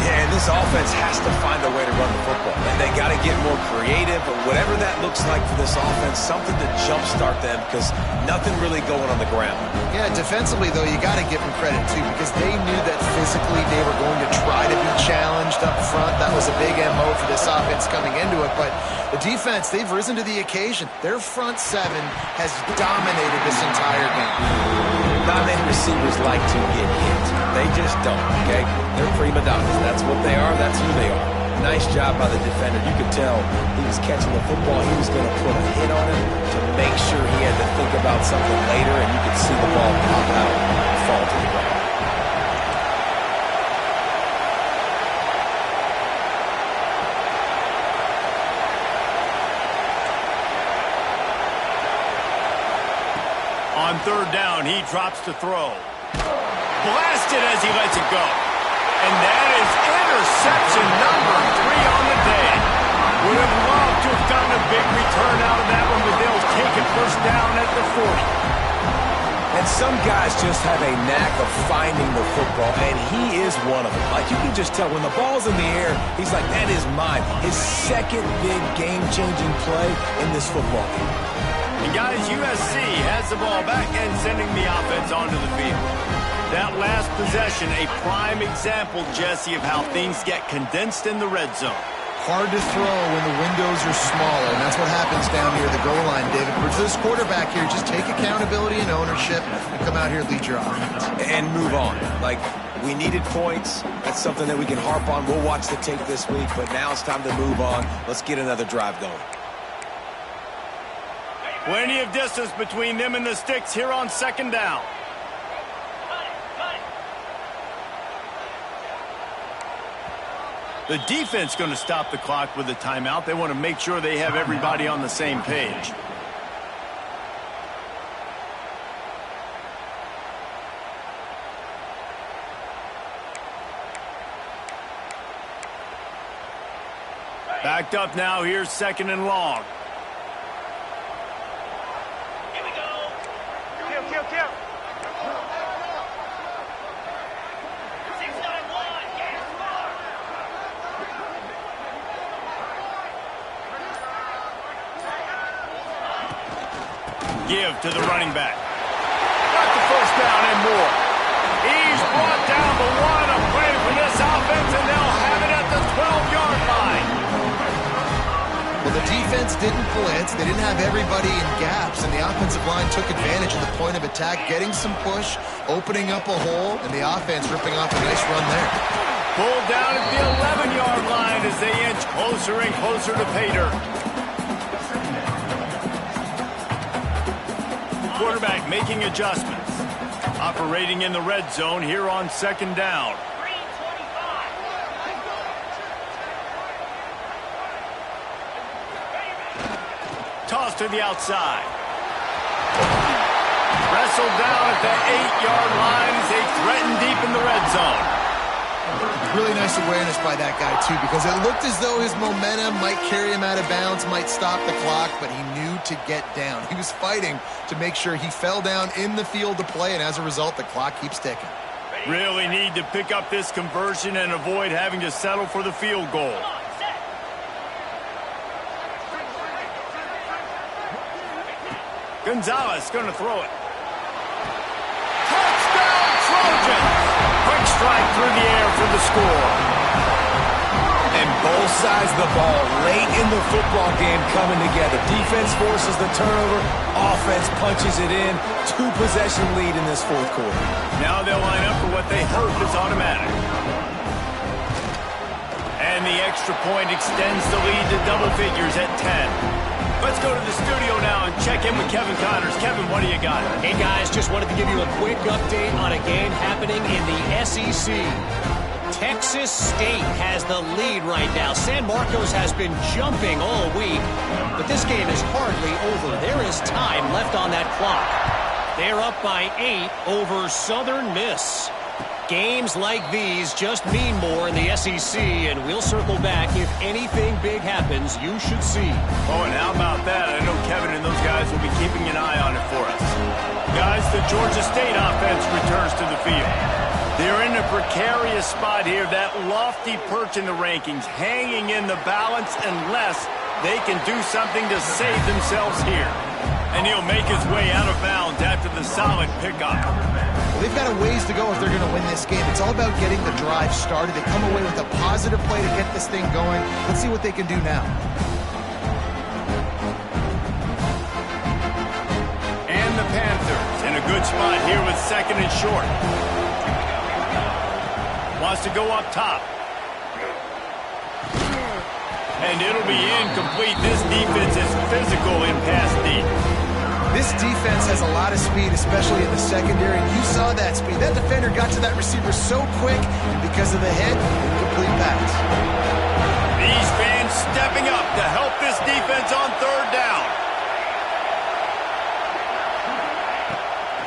Yeah, and this offense has to find a way to run the football. And they got to get more creative, but whatever that looks like for this offense, something to jumpstart them, because nothing really going on the ground. Yeah, defensively, though, you got to give them credit, too, because they knew that physically they were going to try to be challenged. challenged up front. That was a big MO for this offense coming into it. But the defense, they've risen to the occasion. Their front seven has dominated this entire game. Not many receivers like to get hit. They just don't, okay? They're prima donnas. That's what they are. That's who they are. Nice job by the defender. You could tell he was catching the football. He was going to put a hit on him to make sure he had to think about something later, and you could see the ball pop out and fall to the ground. On third down, he drops to throw. Blasted as he lets it go. And that is interception number 3 on the day. Would have loved to have gotten a big return out of that one, but they'll take it first down at the 40. And some guys just have a knack of finding the football, and he is one of them. Like, you can just tell when the ball's in the air, he's like, that is mine. His second big game-changing play in this football game. And guys, USC has the ball back and sending the offense onto the field. That last possession, a prime example, Jesse, of how things get condensed in the red zone. Hard to throw when the windows are smaller, and that's what happens down near the goal line, David. For this quarterback here, just take accountability and ownership and come out here and lead your offense. And move on. Like, we needed points. That's something that we can harp on. We'll watch the tape this week, but now it's time to move on. Let's get another drive going. Plenty of distance between them and the sticks here on second down. The defense going to stop the clock with a timeout. They want to make sure they have everybody on the same page. Backed up now. Here's second and long. Here we go. Kill. 691. Get smart. Give to the running back. Got the first down and more. He's brought down the one. A play for this offense, and they'll have it at the 12-yard line. Well, the defense didn't blitz. They didn't have everybody in gaps, and the offensive line took advantage of the point of attack, getting some push, opening up a hole, and the offense ripping off a nice run there. Pulled down at the 11-yard line as they inch closer and closer to pay dirt. Quarterback making adjustments. Operating in the red zone here on second down. Toss to the outside. Wrestled down at the 8-yard line as they threaten deep in the red zone. Really nice awareness by that guy, too, because it looked as though his momentum might carry him out of bounds, might stop the clock, but he knew to get down. He was fighting to make sure he fell down in the field to play, and as a result, the clock keeps ticking. Really need to pick up this conversion and avoid having to settle for the field goal. Gonzalez going to throw it. Touchdown, Trojans! Quick strike through the air for the score. And both sides of the ball late in the football game coming together. Defense forces the turnover. Offense punches it in. 2-possession lead in this fourth quarter. Now they'll line up for what they hope is automatic. And the extra point extends the lead to double figures at 10. Let's go to the studio now and check in with Kevin Connors. Kevin, what do you got? Hey, guys, just wanted to give you a quick update on a game happening in the SEC. Texas State has the lead right now. San Marcos has been jumping all week, but this game is hardly over. There is time left on that clock. They're up by 8 over Southern Miss. Games like these just mean more in the SEC, and we'll circle back if anything big happens you should see. Oh, and how about that? I know Kevin and those guys will be keeping an eye on it for us. Guys, the Georgia State offense returns to the field. They're in a precarious spot here, that lofty perch in the rankings, hanging in the balance unless they can do something to save themselves here. And he'll make his way out of bounds after the solid pickup. Well, they've got a ways to go if they're going to win this game. It's all about getting the drive started. They come away with a positive play to get this thing going. Let's see what they can do now. And the Panthers in a good spot here with second and short. Wants to go up top. And it'll be incomplete. This defense is physical in pass deep. This defense has a lot of speed, especially in the secondary, and you saw that speed. That defender got to that receiver so quick, and because of the hit, incomplete pass. These fans stepping up to help this defense on third down.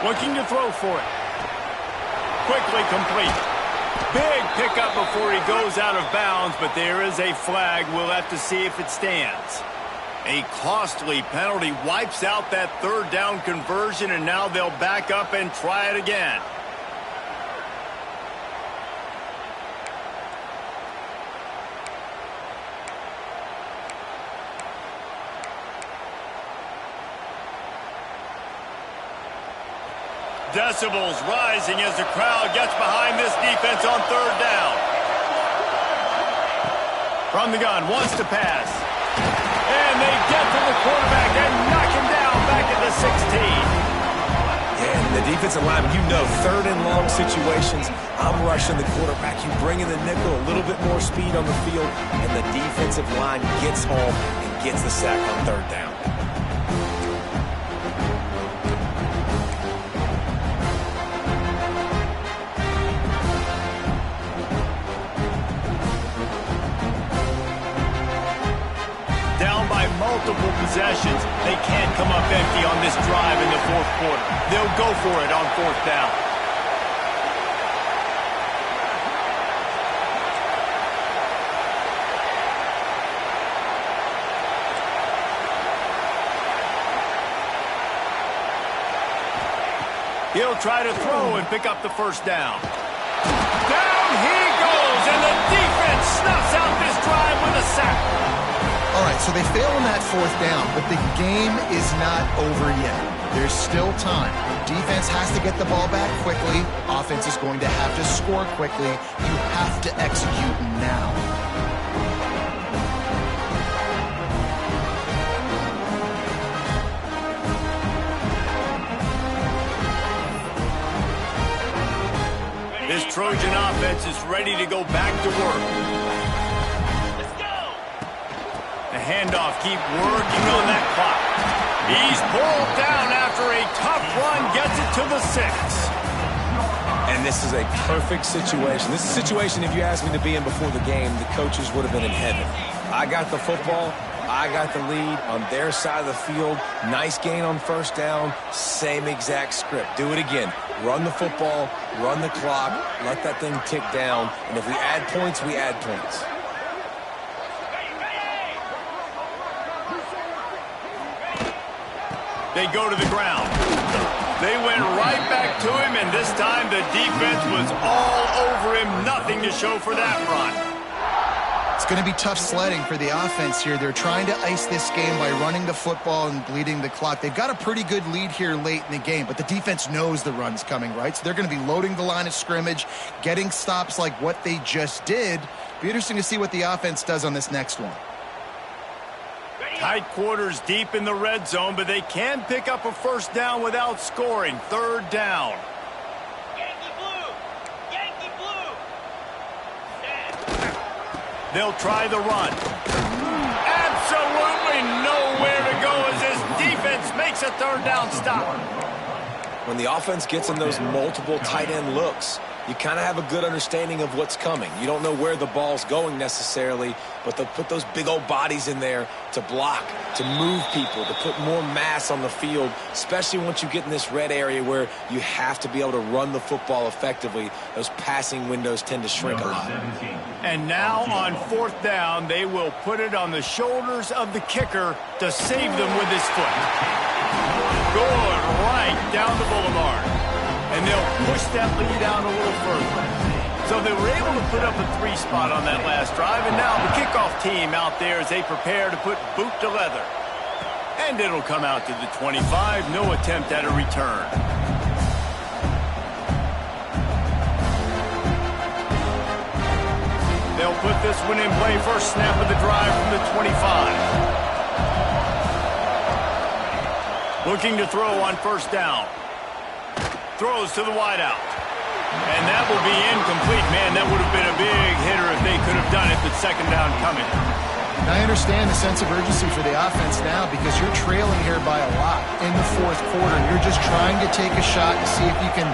Looking to throw for it. Quickly complete. Big pickup before he goes out of bounds, but there is a flag. We'll have to see if it stands. A costly penalty wipes out that third down conversion, and now they'll back up and try it again. Decibels rising as the crowd gets behind this defense on third down. From the gun, wants to pass. And they get to the quarterback and knock him down back at the 16. Yeah, and the defensive lineman, you know, third and long situations, I'm rushing the quarterback. You bring in the nickel, a little bit more speed on the field, and the defensive line gets home and gets the sack on third down. Multiple possessions. They can't come up empty on this drive in the fourth quarter. They'll go for it on fourth down. He'll try to throw and pick up the first down. Down he goes, and the defense snuffs out this drive with a sack. All right, so they fail on that fourth down, but the game is not over yet. There's still time. Defense has to get the ball back quickly. Offense is going to have to score quickly. You have to execute now. This Trojan offense is ready to go back to work. Handoff, keep working on that clock. He's pulled down after a tough run, gets it to the 6. And this is a perfect situation. This is a situation, if you asked me to be in before the game, the coaches would have been in heaven. I got the football. I got the lead on their side of the field. Nice gain on first down. Same exact script. Do it again. Run the football, run the clock, let that thing tick down. And if we add points, we add points. They go to the ground. They went right back to him, and this time the defense was all over him. Nothing to show for that run. It's going to be tough sledding for the offense here. They're trying to ice this game by running the football and bleeding the clock. They've got a pretty good lead here late in the game, but the defense knows the run's coming, right? So they're going to be loading the line of scrimmage, getting stops like what they just did. Be interesting to see what the offense does on this next one. Tight quarters deep in the red zone, but they can pick up a first down without scoring. Third down. Yankee blue! Yankee blue! They'll try the run. Absolutely nowhere to go as this defense makes a third down stop. When the offense gets in those multiple tight end looks, you kind of have a good understanding of what's coming. You don't know where the ball's going necessarily, but they'll put those big old bodies in there to block, to move people, to put more mass on the field, especially once you get in this red area where you have to be able to run the football effectively. Those passing windows tend to shrink a lot. And now on fourth down, they will put it on the shoulders of the kicker to save them with his foot. Good right down the boulevard. And they'll push that lead out a little further. So they were able to put up a 3 spot on that last drive, and now the kickoff team out there as they prepare to put boot to leather. And it'll come out to the 25, no attempt at a return. put this one in play. First snap of the drive from the 25. Looking to throw on first down. Throws to the wideout. And that will be incomplete. Man, that would have been a big hitter if they could have done it, but second down coming. And I understand the sense of urgency for the offense now because you're trailing here by a lot in the fourth quarter. You're just trying to take a shot to see if you can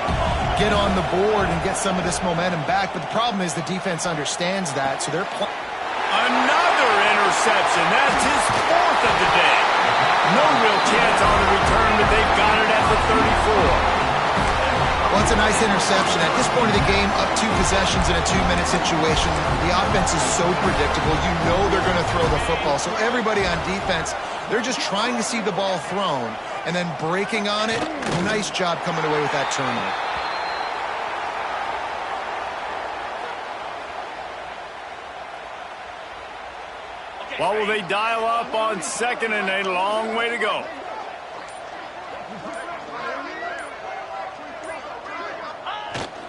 get on the board and get some of this momentum back. But the problem is the defense understands that, so they're another interception. That's his fourth of the day. No real chance on the return, but they've got it at the 34. Well, it's a nice interception. At this point of the game, up 2 possessions in a 2-minute situation, the offense is so predictable. You know they're going to throw the football. So everybody on defense, they're just trying to see the ball thrown and then breaking on it. Nice job coming away with that turnover. Well, will they dial up on second and a long way to go?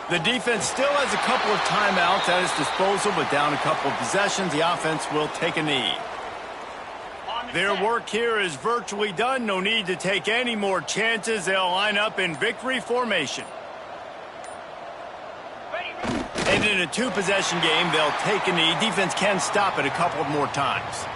The defense still has a couple of timeouts at its disposal, but down a couple of possessions, the offense will take a knee. Their work here is virtually done. No need to take any more chances. They'll line up in victory formation. And in a 2-possession game, they'll take a knee. Defense can stop it a couple of more times.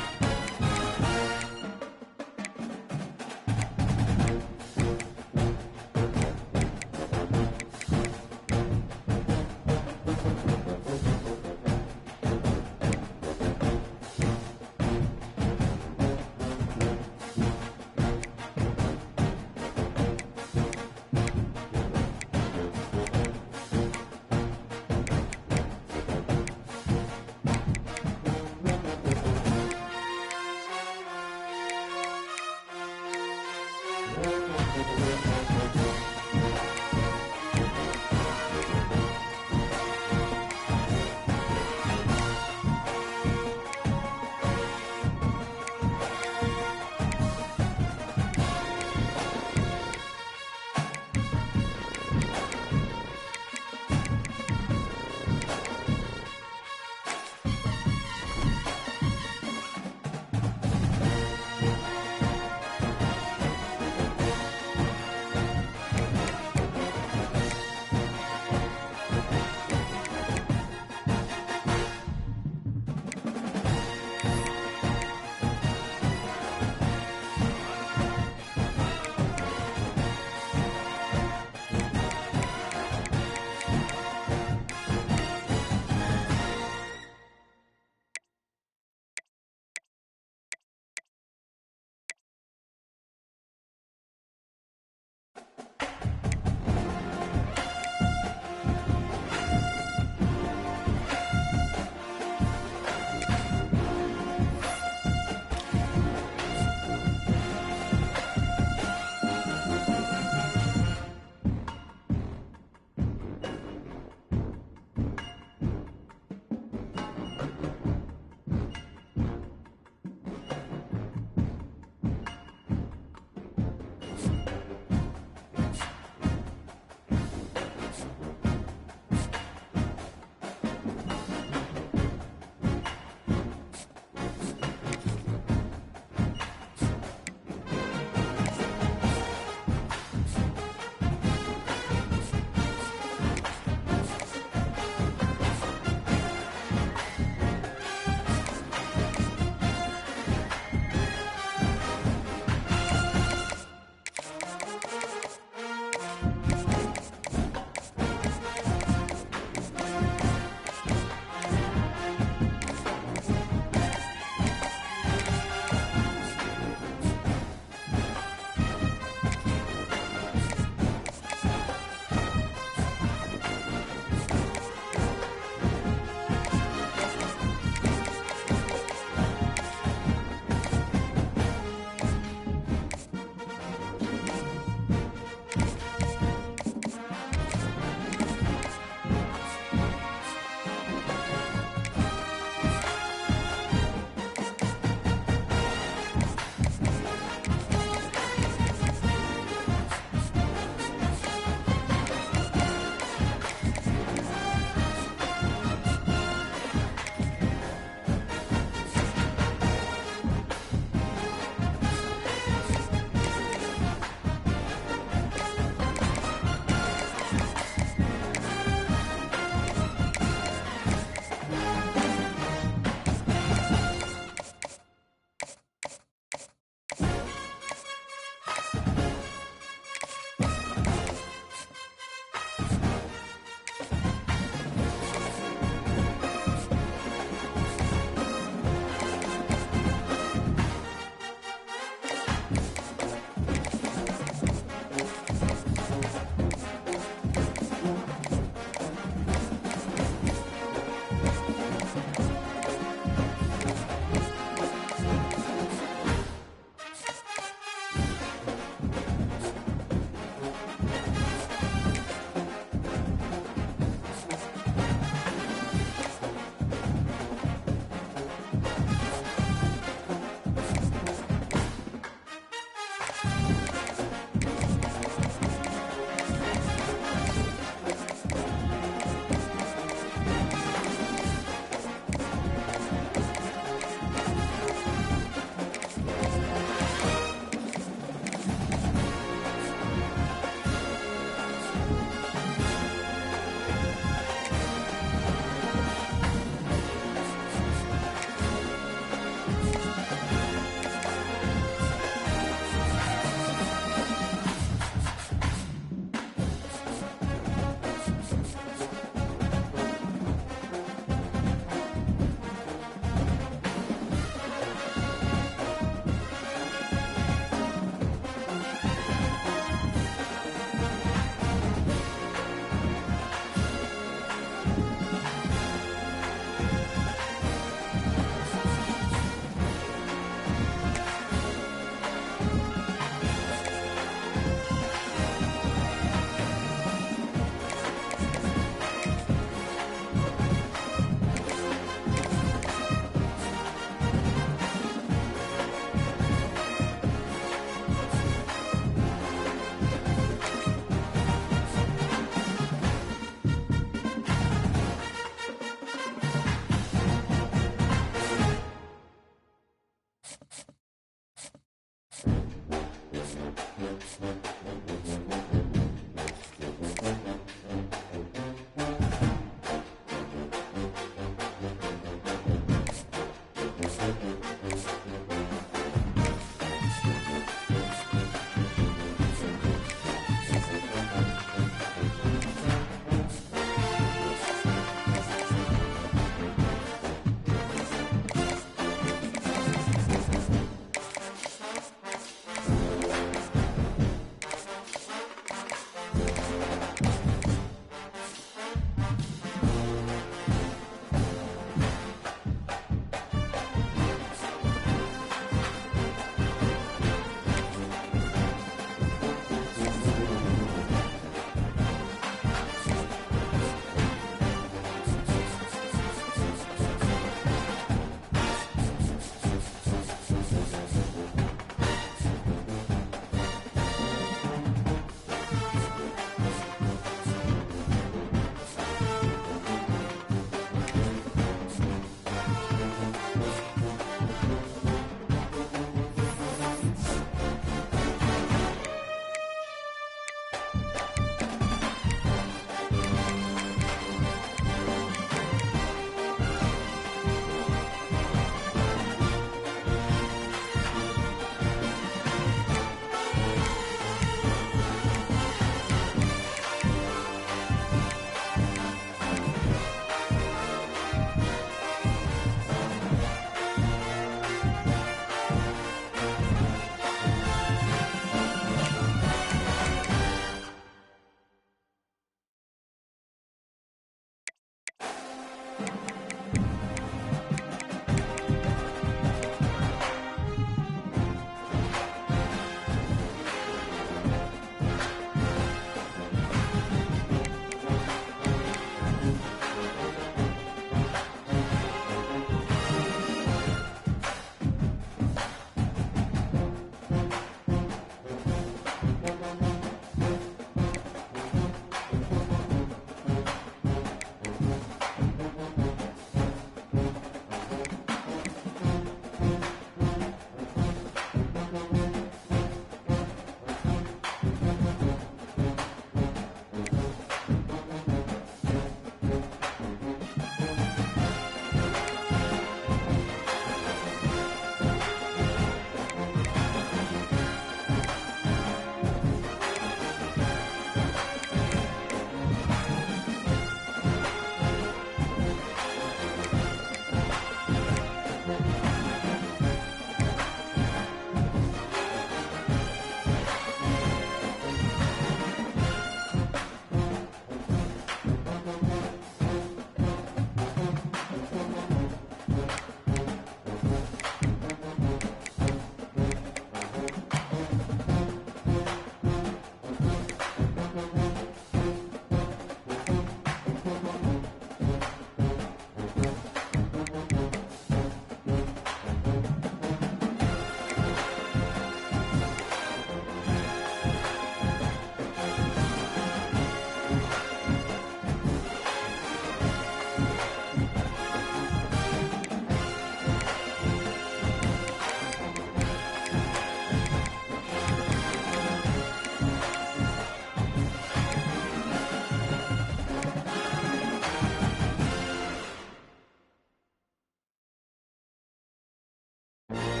it.